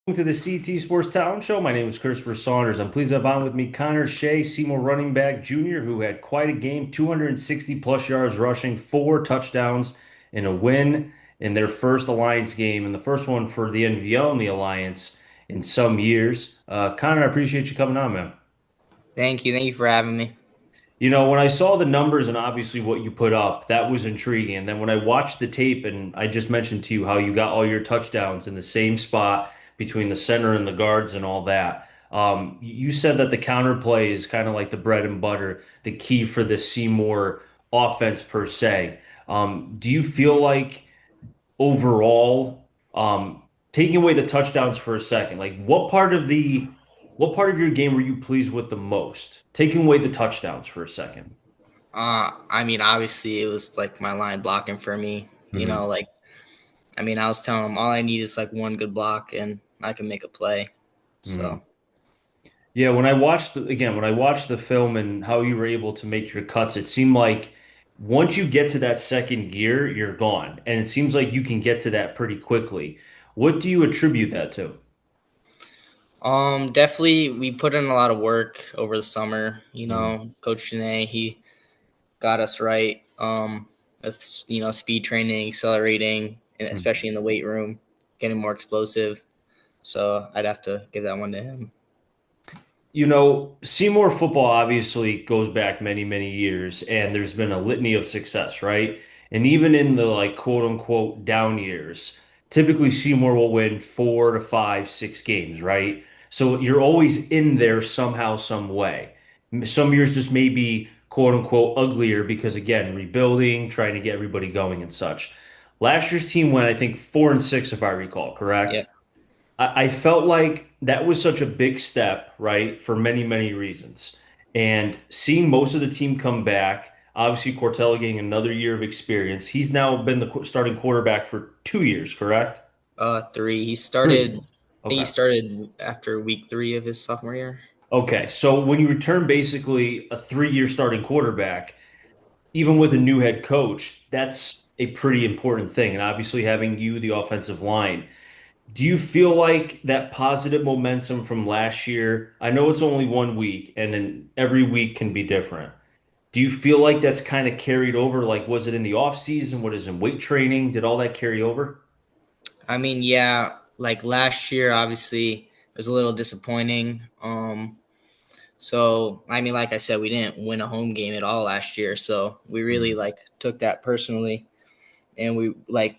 To the CT Sports Talent Show. My name is Christopher Saunders. I'm pleased to have on with me Connor Shea, Seymour running back junior, who had quite a game, 260 plus yards rushing, four touchdowns, and a win in their first Alliance game, and the first one for the NVL in the Alliance in some years. Connor, I appreciate you coming on, man. Thank you. Thank you for having me. When I saw the numbers and obviously what you put up, that was intriguing. And then when I watched the tape, and I just mentioned to you how you got all your touchdowns in the same spot between the center and the guards and all that. You said that the counterplay is kind of like the bread and butter, the key for the Seymour offense per se. Do you feel like overall, taking away the touchdowns for a second, like what part of your game were you pleased with the most? Taking away the touchdowns for a second. Obviously, it was like my line blocking for me. Hmm. I was telling him all I need is like one good block and I can make a play. Hmm. So, Yeah, when I watched the film and how you were able to make your cuts, it seemed like once you get to that second gear, you're gone. And it seems like you can get to that pretty quickly. What do you attribute that to? definitely we put in a lot of work over the summer. Hmm. Coach Shea, he got us right. With speed training, accelerating, and especially in the weight room, getting more explosive. So I'd have to give that one to him. Seymour football obviously goes back many, many years, and there's been a litany of success, right? And even in the like quote unquote down years, typically Seymour will win 4 to 5, 6 games, right? So you're always in there somehow, some way. Some years just may be quote unquote uglier because again, rebuilding, trying to get everybody going and such. Last year's team went, I think, 4-6, if I recall, Yeah. correct? I felt like that was such a big step, right, for many, many reasons. And seeing most of the team come back, obviously Cortella getting another year of experience. He's now been the starting quarterback for 2 years, correct? Three. He Three. started. I think he Okay. started after week three of his sophomore year. Okay. So when you return basically a 3 year starting quarterback, even with a new head coach, that's a pretty important thing. And obviously having you, the offensive line. Do you feel like that positive momentum from last year? I know it's only 1 week, and then every week can be different. Do you feel like that's kind of carried over? Like, was it in the off season? What is in weight training? Did all that carry over? Yeah, like last year, obviously, it was a little disappointing. Like I said, we didn't win a home game at all last year, so we really Hmm. like took that personally. And we like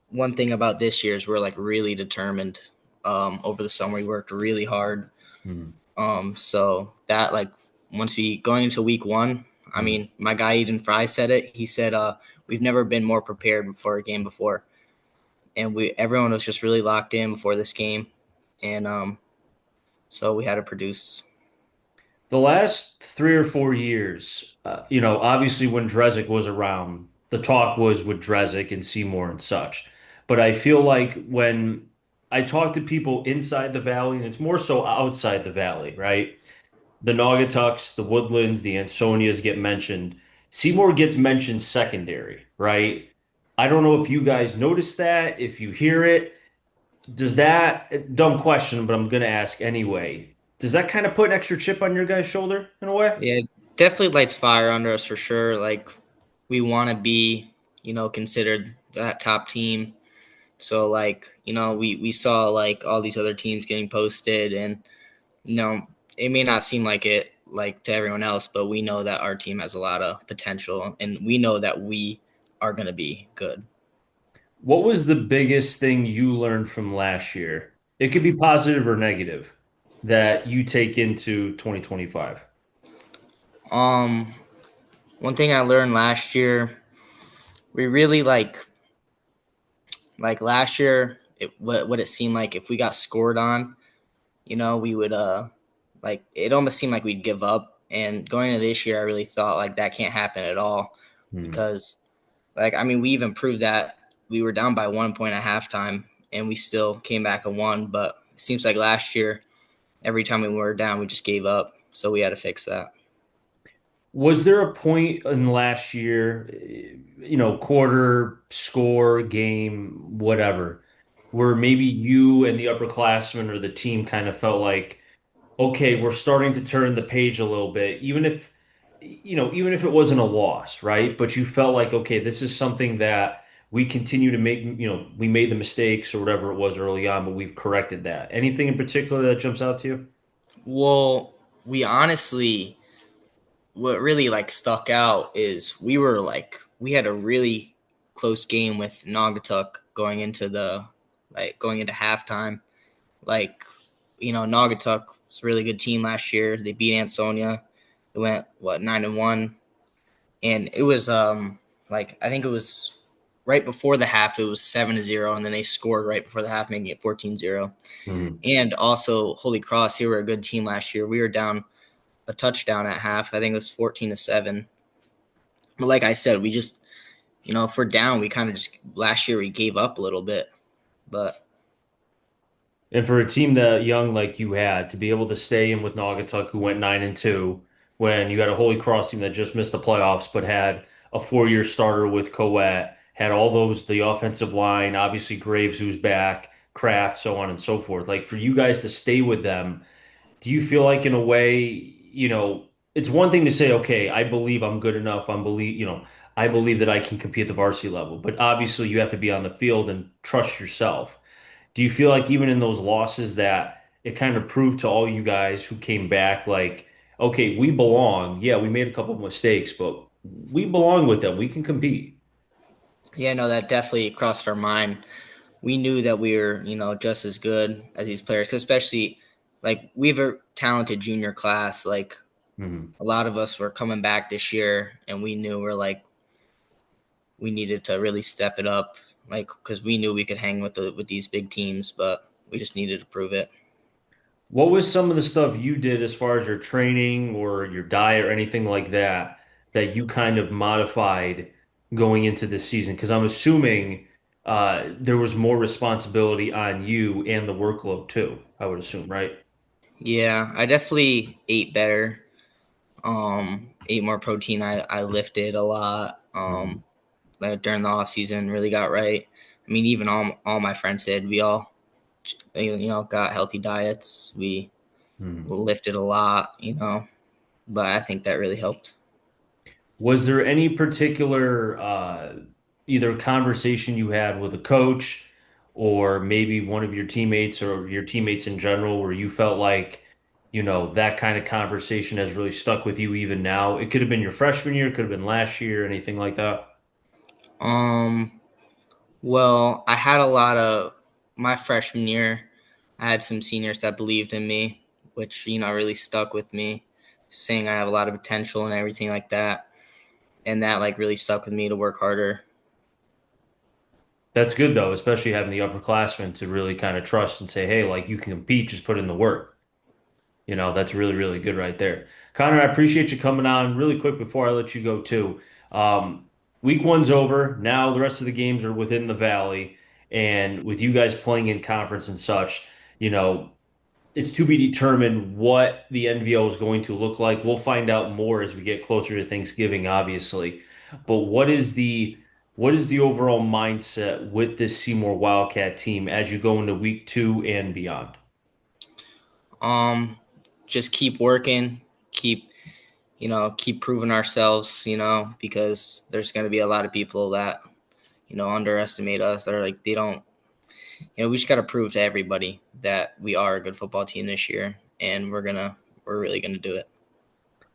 one thing about this year is we're like really determined. Over the summer, we worked really hard. Hmm. So that like once we going into week one, Hmm. my guy Eden Fry said it. He said, "We've never been more prepared for a game before." And we everyone was just really locked in before this game, and so we had to produce. The last 3 or 4 years, obviously when Drezick was around, the talk was with Drezick and Seymour and such. But I feel like when I talk to people inside the valley, and it's more so outside the valley, right? The Naugatucks, the Woodlands, the Ansonias get mentioned. Seymour gets mentioned secondary, right? I don't know if you guys notice that, if you hear it. Does that, dumb question, but I'm going to ask anyway. Does that kind of put an extra chip on your guy's shoulder in a way? Yeah, definitely lights fire under us for sure. Like we want to be, considered that top team. So we saw like all these other teams getting posted, and you know, it may not seem like it like to everyone else, but we know that our team has a lot of potential, and we know that we are going to be good. What was the biggest thing you learned from last year? It could be positive or negative that you take into 2025. Um, One thing I learned last year, we really like last year. What it seemed like if we got scored on, we would like it almost seemed like we'd give up. And going into this year, I really thought like that can't happen at all Hmm. because we even proved that we were down by 1 point at halftime and we still came back and won. But it seems like last year, every time we were down, we just gave up. So we had to fix that. Was there a point in last year, quarter, score, game, whatever, where maybe you and the upperclassmen or the team kind of felt like, okay, we're starting to turn the page a little bit, even if, even if it wasn't a loss, right? But you felt like, okay, this is something that we continue to make, we made the mistakes or whatever it was early on, but we've corrected that. Anything in particular that jumps out to you? Well, we honestly, what really like stuck out is we had a really close game with Naugatuck going into halftime. Like, Naugatuck was a really good team last year. They beat Ansonia. They went 9-1, and it was I think it was right before the half. It was 7-0, and then they scored right before the half, making it 14-0. Mhm. And also, Holy Cross, they were a good team last year. We were down a touchdown at half. I think it was 14-7. But like I said, we just, if we're down, we kind of just last year we gave up a little bit. But And for a team that young like you had to be able to stay in with Naugatuck, who went 9-2, when you got a Holy Cross team that just missed the playoffs, but had a 4-year starter with Coet, had all those the offensive line, obviously Graves who's back, Kraft, so on and so forth. Like for you guys to stay with them, do you feel like in a way, it's one thing to say, okay, I believe I'm good enough. I believe that I can compete at the varsity level, but obviously you have to be on the field and trust yourself. Do you feel like even in those losses that it kind of proved to all you guys who came back, like, okay, we belong. Yeah, we made a couple of mistakes, but we belong with them. We can compete. yeah, no, that definitely crossed our mind. We knew that we were, just as good as these players, 'cause especially like we have a talented junior class. Like Mhm. a lot of us were coming back this year, and we knew we needed to really step it up, like because we knew we could hang with these big teams, but we just needed to prove it. What was some of the stuff you did as far as your training or your diet or anything like that that you kind of modified going into this season? Because I'm assuming there was more responsibility on you and the workload too, I would assume, right? Yeah, I definitely ate better. Ate more protein. I lifted a lot. Mhm. During the off season, really got right. I mean, even all my friends did. We all got healthy diets. We Mhm. lifted a lot. But I think that really helped. Was there any particular either conversation you had with a coach or maybe one of your teammates or your teammates in general where you felt like, that kind of conversation has really stuck with you even now? It could have been your freshman year, could have been last year, anything like that. Um, well, I had a lot of my freshman year. I had some seniors that believed in me, which really stuck with me, saying I have a lot of potential and everything like that, and that like really stuck with me to work harder. That's good though, especially having the upperclassmen to really kind of trust and say, hey, like you can compete, just put in the work. That's really, really good right there. Connor, I appreciate you coming on really quick before I let you go too. Week one's over. Now the rest of the games are within the valley. And with you guys playing in conference and such, you know, it's to be determined what the NVO is going to look like. We'll find out more as we get closer to Thanksgiving, obviously. But what is the overall mindset with this Seymour Wildcat team as you go into week two and beyond? Um, just keep working, keep proving ourselves, because there's going to be a lot of people that underestimate us. That are like they don't, we just got to prove to everybody that we are a good football team this year, and we're really gonna do it.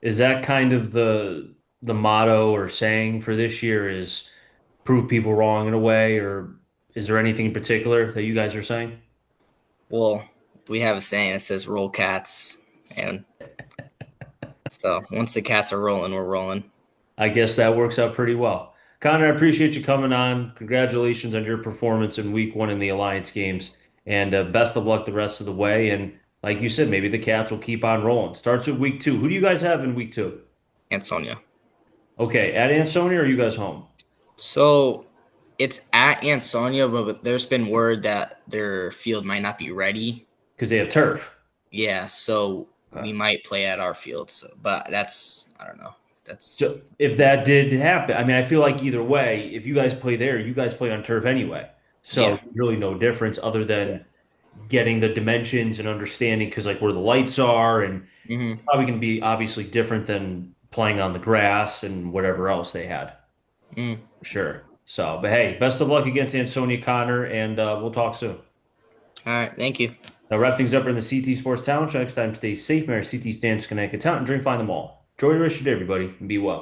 Is that kind of the motto or saying for this year is prove people wrong in a way, or is there anything in particular that you guys are saying? Well, we have a saying that says "roll cats," and so once the cats are rolling, we're rolling. I guess that works out pretty well. Connor, I appreciate you coming on. Congratulations on your performance in week one in the Alliance games, and best of luck the rest of the way. And like you said, maybe the Cats will keep on rolling. Starts with week two. Who do you guys have in week two? And Sonia. Okay, at Ansonia, or are you guys home? So it's at Ansonia, but there's been word that their field might not be ready. Because they have turf. Yeah, so we Okay. might play at our field. So, but that's I don't know. That's So if we'll that see. did happen, I mean, I feel like either way, if you guys play there, you guys play on turf anyway. So Yeah. there's really no difference other than getting the dimensions and understanding because like where the lights are and it's Mm-hmm. probably going to be obviously different than playing on the grass and whatever else they had. Mm. Sure. So, but hey, best of luck against Ansonia Connor, and we'll talk soon. All right. Thank you. Now, wrap things up in the CT Sports Talent Show. Next time, stay safe, man. CT stands, connect, talent, and drink, find them all. Enjoy the rest of your day, everybody, and be well.